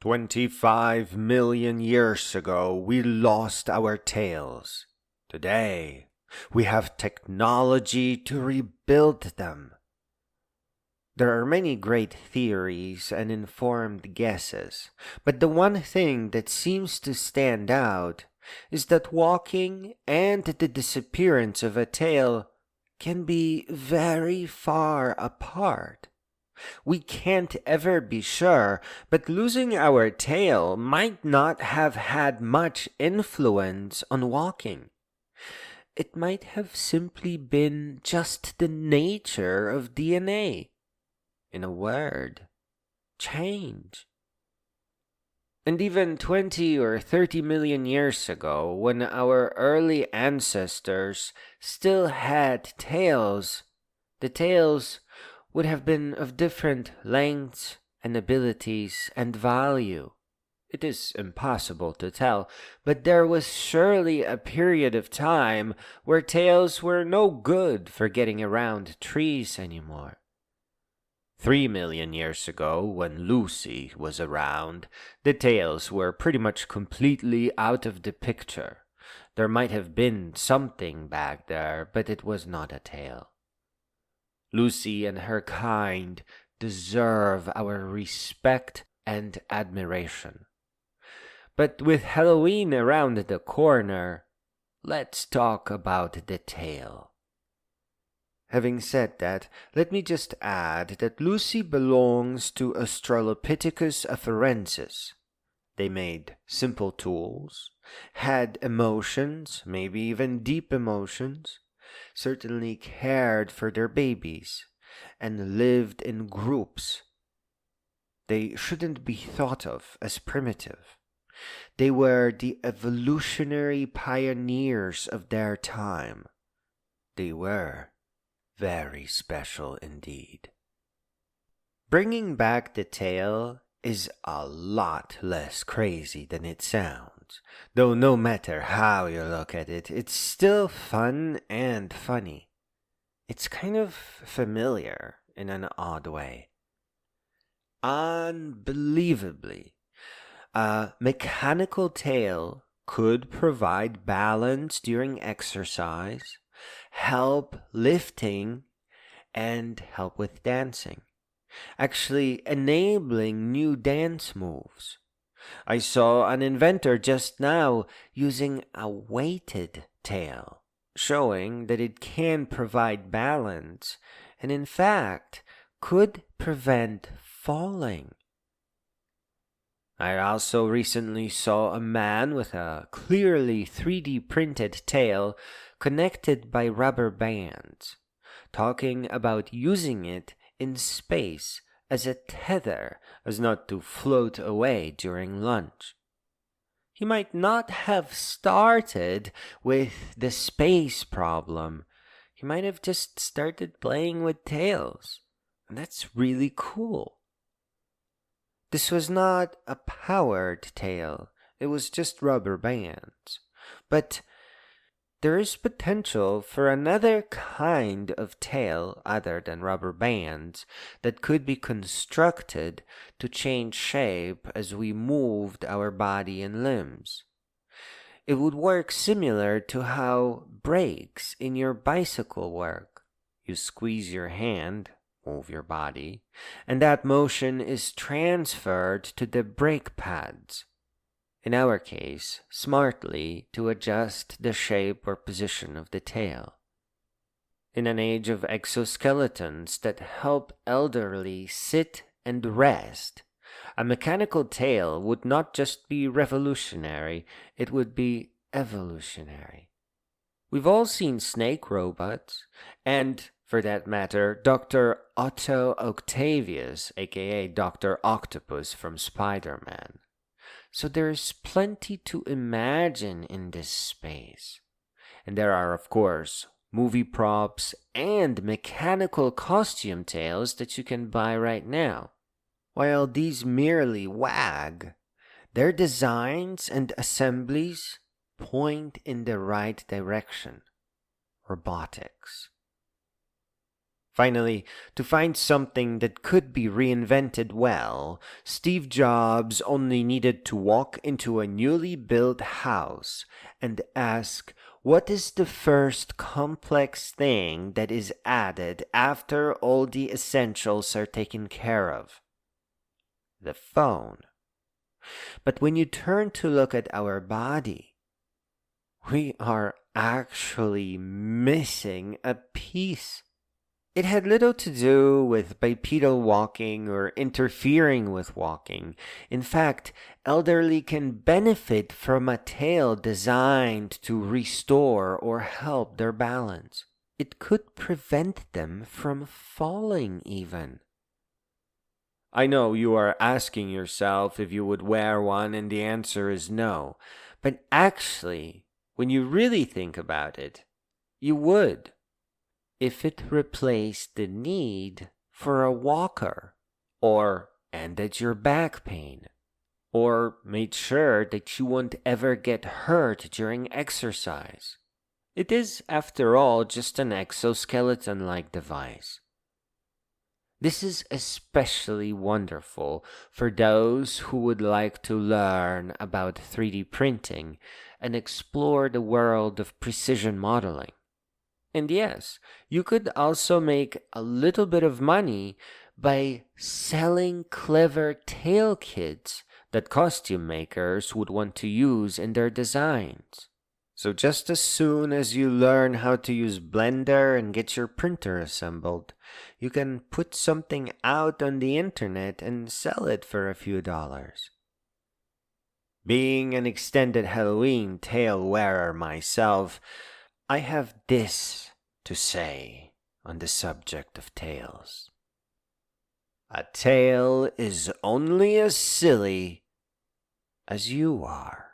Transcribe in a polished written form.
25 million years ago, we lost our tails. Today, we have technology to rebuild them. There are many great theories and informed guesses, but the one thing that seems to stand out is that walking and the disappearance of a tail can be very far apart. We can't ever be sure, but losing our tail might not have had much influence on walking. It might have simply been just the nature of DNA. In a word, change. And even 20 or 30 million years ago, when our early ancestors still had tails, the tails would have been of different lengths and abilities and value. It is impossible to tell, but there was surely a period of time where tails were no good for getting around trees anymore. 3 million years ago, when Lucy was around, the tails were pretty much completely out of the picture. There might have been something back there, but it was not a tail. Lucy and her kind deserve our respect and admiration. But with Halloween around the corner, let's talk about the tail. Having said that, let me just add that Lucy belongs to Australopithecus Afarensis. They made simple tools, had emotions, maybe even deep emotions, certainly cared for their babies, and lived in groups. They shouldn't be thought of as primitive. They were the evolutionary pioneers of their time. They were very special indeed. Bringing back the tail is a lot less crazy than it sounds, though no matter how you look at it, it's still fun and funny. It's kind of familiar in an odd way. Unbelievably, a mechanical tail could provide balance during exercise, help lifting, and help with dancing, actually enabling new dance moves. I saw an inventor just now using a weighted tail, showing that it can provide balance and in fact could prevent falling. I also recently saw a man with a clearly 3D printed tail connected by rubber bands, talking about using it in space as a tether as not to float away during lunch. He might not have started with the space problem. He might have just started playing with tails. And that's really cool. This was not a powered tail. It was just rubber bands. But there is potential for another kind of tail other than rubber bands that could be constructed to change shape as we moved our body and limbs. It would work similar to how brakes in your bicycle work. You squeeze your hand, move your body, and that motion is transferred to the brake pads. In our case, smartly to adjust the shape or position of the tail. In an age of exoskeletons that help elderly sit and rest, a mechanical tail would not just be revolutionary, it would be evolutionary. We've all seen snake robots, and, for that matter, Dr. Otto Octavius, aka Dr. Octopus from Spider-Man. So there's plenty to imagine in this space. And there are, of course, movie props and mechanical costume tails that you can buy right now. While these merely wag, their designs and assemblies point in the right direction. Robotics. Finally, to find something that could be reinvented well, Steve Jobs only needed to walk into a newly built house and ask, "What is the first complex thing that is added after all the essentials are taken care of?" The phone. But when you turn to look at our body, we are actually missing a piece. It had little to do with bipedal walking or interfering with walking. In fact, elderly can benefit from a tail designed to restore or help their balance. It could prevent them from falling even. I know you are asking yourself if you would wear one, and the answer is no. But actually, when you really think about it, you would, if it replaced the need for a walker, or ended your back pain, or made sure that you won't ever get hurt during exercise. It is, after all, just an exoskeleton-like device. This is especially wonderful for those who would like to learn about 3D printing and explore the world of precision modeling. And yes, you could also make a little bit of money by selling clever tail kits that costume makers would want to use in their designs. So just as soon as you learn how to use Blender and get your printer assembled, you can put something out on the internet and sell it for a few dollars. Being an extended Halloween tail wearer myself, I have this to say on the subject of tails. A tail is only as silly as you are.